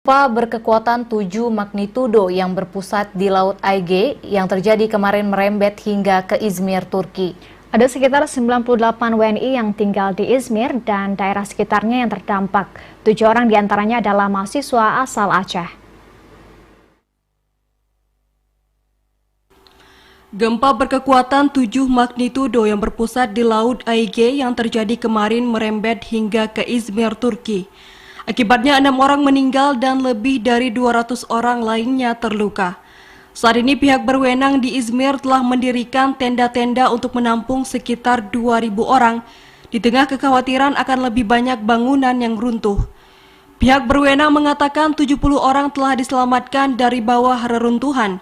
Gempa berkekuatan 7 magnitudo yang berpusat di Laut Aige yang terjadi kemarin merembet hingga ke Izmir, Turki. Ada sekitar 98 WNI yang tinggal di Izmir dan daerah sekitarnya yang terdampak. 7 orang diantaranya adalah mahasiswa asal Aceh. Gempa berkekuatan 7 magnitudo yang berpusat di Laut Aige yang terjadi kemarin merembet hingga ke Izmir, Turki. Akibatnya 6 orang meninggal dan lebih dari 200 orang lainnya terluka. Saat ini pihak berwenang di Izmir telah mendirikan tenda-tenda untuk menampung sekitar 2.000 orang di tengah kekhawatiran akan lebih banyak bangunan yang runtuh. Pihak berwenang mengatakan 70 orang telah diselamatkan dari bawah reruntuhan.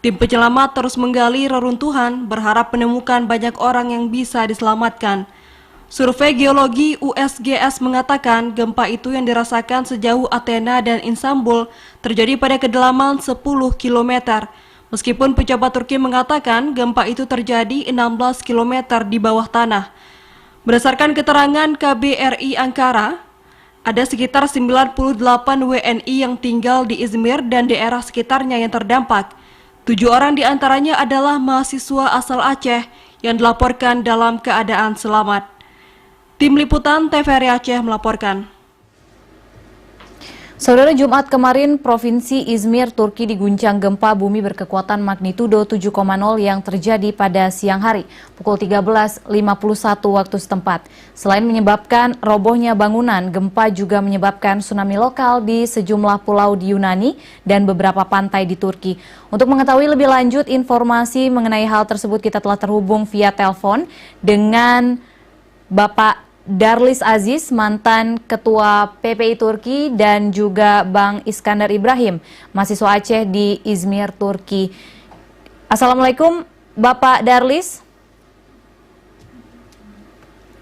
Tim penyelamat terus menggali reruntuhan, berharap menemukan banyak orang yang bisa diselamatkan. Survei geologi USGS mengatakan gempa itu yang dirasakan sejauh Athena dan Istanbul terjadi pada kedalaman 10 km. Meskipun pejabat Turki mengatakan gempa itu terjadi 16 km di bawah tanah. Berdasarkan keterangan KBRI Ankara, ada sekitar 98 WNI yang tinggal di Izmir dan daerah sekitarnya yang terdampak. 7 orang diantaranya adalah mahasiswa asal Aceh yang dilaporkan dalam keadaan selamat. Tim Liputan TVRI Aceh melaporkan. Saudara, Jumat kemarin Provinsi Izmir, Turki diguncang gempa bumi berkekuatan magnitudo 7,0 yang terjadi pada siang hari, pukul 13.51 waktu setempat. Selain menyebabkan robohnya bangunan, gempa juga menyebabkan tsunami lokal di sejumlah pulau di Yunani dan beberapa pantai di Turki. Untuk mengetahui lebih lanjut informasi mengenai hal tersebut, kita telah terhubung via telepon dengan Bapak Darlis Aziz, mantan Ketua PPI Turki, dan juga Bang Iskandar Ibrahim, mahasiswa Aceh di Izmir, Turki. Assalamualaikum, Bapak Darlis.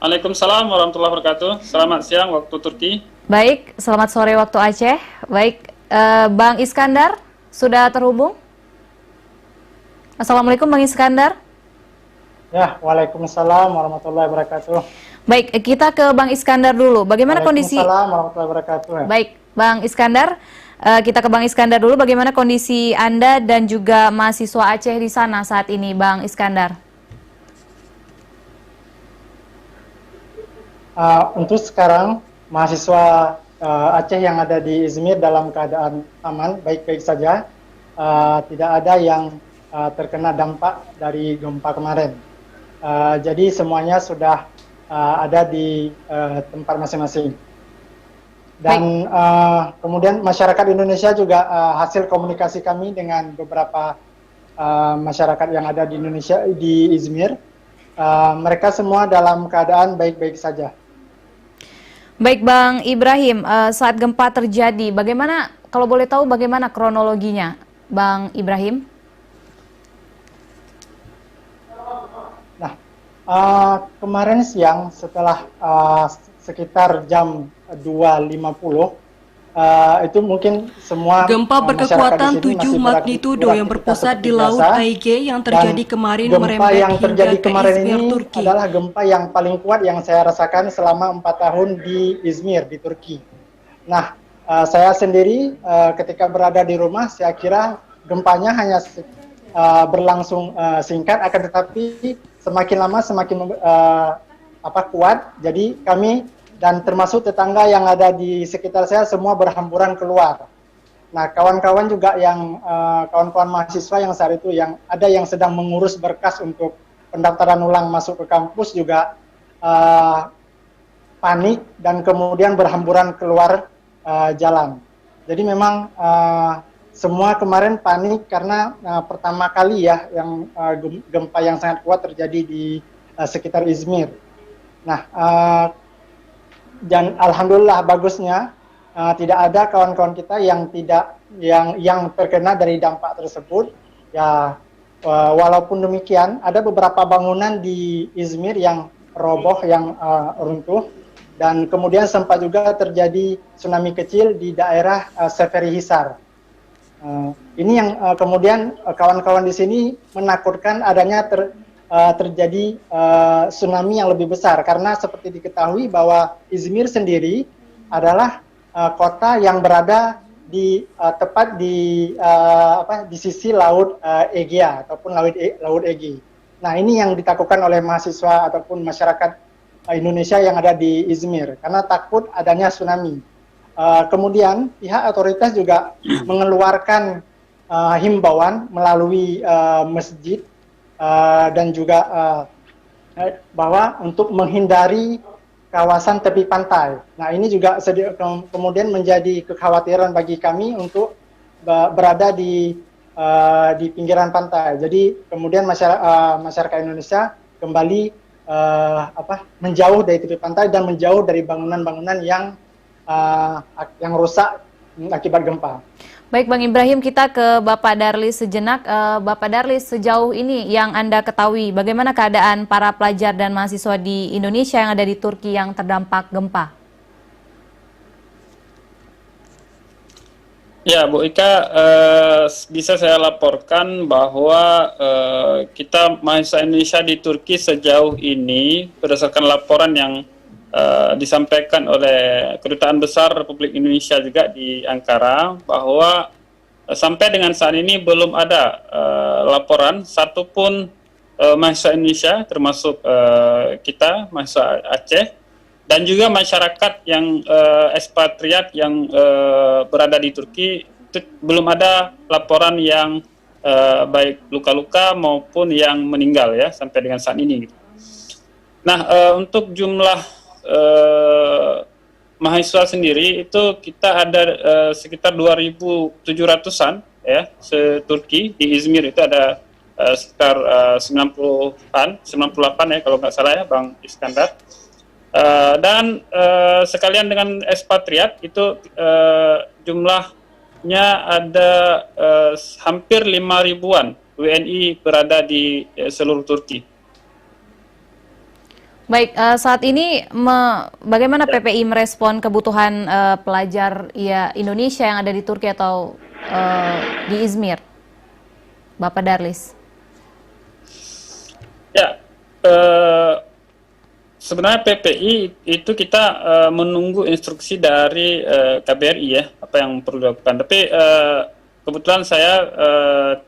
Waalaikumsalam warahmatullahi wabarakatuh. Selamat siang waktu Turki. Baik, selamat sore waktu Aceh. Baik, Bang Iskandar sudah terhubung? Assalamualaikum, Bang Iskandar. Ya, waalaikumsalam warahmatullahi wabarakatuh. Baik, kita ke Bang Iskandar dulu. Bagaimana kondisi? Waalaikumsalam warahmatullahi wabarakatuh. Baik, Bang Iskandar, kita ke Bang Iskandar dulu. Bagaimana kondisi Anda dan juga mahasiswa Aceh di sana saat ini, Bang Iskandar? Untuk sekarang, mahasiswa Aceh yang ada di Izmir dalam keadaan aman, baik-baik saja. Tidak ada yang terkena dampak dari gempa kemarin. Jadi semuanya sudah ada di tempat masing-masing. Dan kemudian masyarakat Indonesia juga hasil komunikasi kami dengan beberapa masyarakat yang ada di Indonesia, di Izmir, mereka semua dalam keadaan baik-baik saja. Baik, Bang Ibrahim, saat gempa terjadi, bagaimana, kalau boleh tahu bagaimana kronologinya, Bang Ibrahim? Kemarin siang setelah sekitar jam 2.50 itu mungkin semua gempa berkekuatan 7 magnitudo yang berpusat di Laut Aige yang terjadi kemarin merembet yang terjadi hingga kemarin ke Izmir, ini Turki. adalah gempa yang paling kuat yang saya rasakan selama 4 tahun di Izmir, di Turki. Nah, saya sendiri ketika berada di rumah, saya kira gempanya hanya berlangsung singkat, akan tetapi semakin lama semakin kuat. Jadi kami dan termasuk tetangga yang ada di sekitar saya semua berhamburan keluar. Nah, kawan-kawan juga yang kawan-kawan mahasiswa yang saat itu yang ada yang sedang mengurus berkas untuk pendaftaran ulang masuk ke kampus juga panik dan kemudian berhamburan keluar jalan. Jadi memang semua kemarin panik karena pertama kali ya yang gempa yang sangat kuat terjadi di sekitar Izmir. Nah, dan alhamdulillah bagusnya tidak ada kawan-kawan kita yang terkena dari dampak tersebut. Ya, walaupun demikian ada beberapa bangunan di Izmir yang roboh, yang runtuh, dan kemudian sempat juga terjadi tsunami kecil di daerah Seferi Hisar. Ini yang kemudian kawan-kawan di sini menakutkan adanya terjadi tsunami yang lebih besar, karena seperti diketahui bahwa Izmir sendiri adalah kota yang berada tepat di sisi laut Egea ataupun laut Egea. Nah, ini yang ditakutkan oleh mahasiswa ataupun masyarakat Indonesia yang ada di Izmir karena takut adanya tsunami. Kemudian pihak otoritas juga mengeluarkan himbauan melalui masjid dan juga bahwa untuk menghindari kawasan tepi pantai. Nah, ini juga kemudian menjadi kekhawatiran bagi kami untuk berada di pinggiran pantai. Jadi kemudian masyarakat Indonesia kembali menjauh dari tepi pantai dan menjauh dari bangunan-bangunan yang rusak akibat gempa. Baik Bang Ibrahim, kita ke Bapak Darlis sejenak. Bapak Darlis, sejauh ini yang Anda ketahui, bagaimana keadaan para pelajar dan mahasiswa di Indonesia yang ada di Turki yang terdampak gempa? Ya, Bu Ika, bisa saya laporkan bahwa kita mahasiswa Indonesia di Turki sejauh ini, berdasarkan laporan yang disampaikan oleh Kedutaan Besar Republik Indonesia juga di Ankara, bahwa sampai dengan saat ini belum ada laporan satupun mahasiswa Indonesia, termasuk kita, mahasiswa Aceh, dan juga masyarakat yang ekspatriat yang berada di Turki, itu belum ada laporan yang baik luka-luka maupun yang meninggal ya sampai dengan saat ini. Nah, untuk jumlah mahasiswa sendiri itu kita ada sekitar 2.700-an ya se-Turki. Di Izmir itu ada sekitar 90-an, 98 ya kalau nggak salah ya Bang Iskandar. Dan sekalian dengan ekspatriat itu jumlahnya ada hampir 5.000-an WNI berada di seluruh Turki. Baik, saat ini bagaimana PPI merespon kebutuhan pelajar Indonesia yang ada di Turki atau di Izmir, Bapak Darlis? Ya, sebenarnya PPI itu kita menunggu instruksi dari KBRI ya, apa yang perlu dilakukan. Tapi kebetulan saya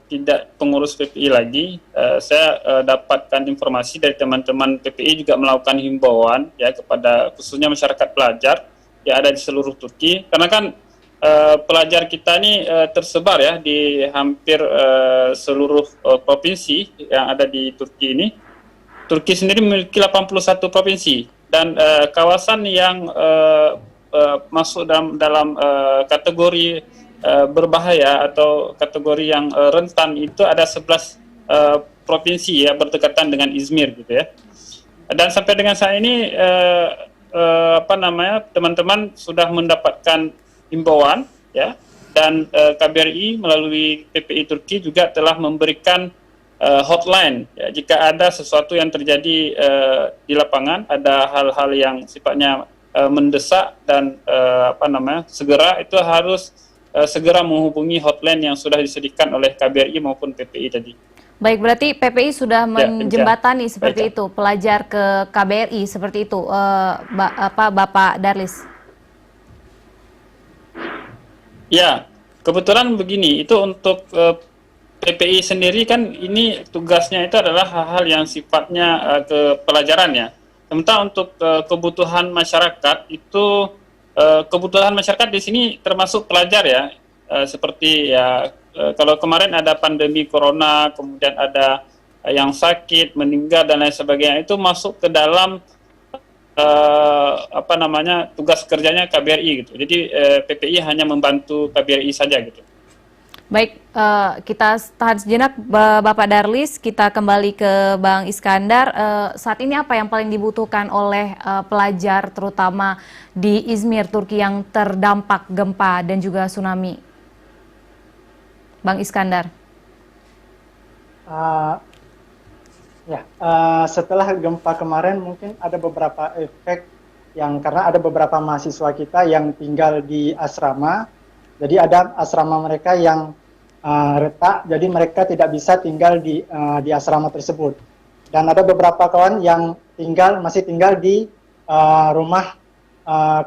tidak pengurus PPI lagi. Saya dapatkan informasi dari teman-teman PPI juga melakukan himbauan ya kepada khususnya masyarakat pelajar yang ada di seluruh Turki. Karena kan pelajar kita ini tersebar ya di hampir seluruh provinsi yang ada di Turki ini. Turki sendiri memiliki 81 provinsi dan kawasan yang masuk dalam kategori berbahaya atau kategori yang rentan itu ada 11 provinsi ya berdekatan dengan Izmir gitu ya. Dan sampai dengan saat ini teman-teman sudah mendapatkan himbauan ya, dan KBRI melalui PPI Turki juga telah memberikan hotline ya, jika ada sesuatu yang terjadi di lapangan, ada hal-hal yang sifatnya mendesak dan segera, itu harus segera menghubungi hotline yang sudah disediakan oleh KBRI maupun PPI tadi. Baik, berarti PPI sudah menjembatani seperti itu pelajar ke KBRI seperti itu, Bapak Darlis? Ya, kebetulan begini, itu untuk PPI sendiri kan ini tugasnya itu adalah hal-hal yang sifatnya kepelajaran ya. Sementara untuk kebutuhan masyarakat itu kebutuhan masyarakat di sini termasuk pelajar ya, seperti ya kalau kemarin ada pandemi corona, kemudian ada yang sakit, meninggal dan lain sebagainya, itu masuk ke dalam tugas kerjanya KBRI gitu. Jadi PPI hanya membantu KBRI saja gitu. Baik, kita tahan sejenak Bapak Darlis, kita kembali ke Bang Iskandar. Saat ini apa yang paling dibutuhkan oleh pelajar terutama di Izmir, Turki yang terdampak gempa dan juga tsunami? Bang Iskandar. Setelah gempa kemarin mungkin ada beberapa efek karena ada beberapa mahasiswa kita yang tinggal di asrama. Jadi ada asrama mereka yang retak, jadi mereka tidak bisa tinggal di asrama tersebut. Dan ada beberapa kawan yang masih tinggal di rumah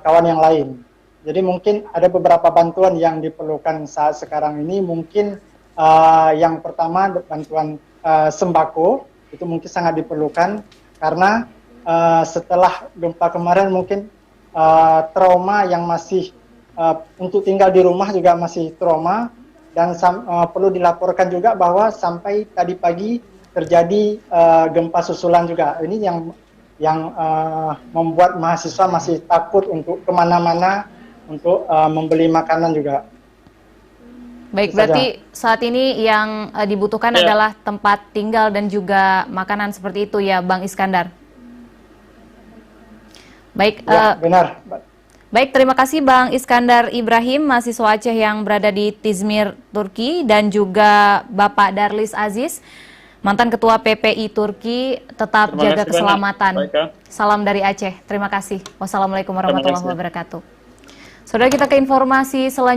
kawan yang lain. Jadi mungkin ada beberapa bantuan yang diperlukan saat sekarang ini. Mungkin yang pertama bantuan sembako itu mungkin sangat diperlukan karena setelah gempa kemarin mungkin trauma yang masih untuk tinggal di rumah juga masih trauma, dan perlu dilaporkan juga bahwa sampai tadi pagi terjadi gempa susulan juga. Ini yang membuat mahasiswa masih takut untuk kemana-mana untuk membeli makanan juga. Baik, Itu berarti saat ini yang dibutuhkan Ya. adalah tempat tinggal dan juga makanan seperti itu ya, Bang Iskandar. Baik, Ya, benar. baik, terima kasih Bang Iskandar Ibrahim, mahasiswa Aceh yang berada di Izmir, Turki, dan juga Bapak Darlis Aziz, mantan Ketua PPI Turki. Tetap Terima jaga kasih banyak. keselamatan. Baik, Kak. Salam dari Aceh. Terima kasih. Wassalamualaikum warahmatullahi kasih. wabarakatuh. Saudara, kita ke informasi selanjutnya.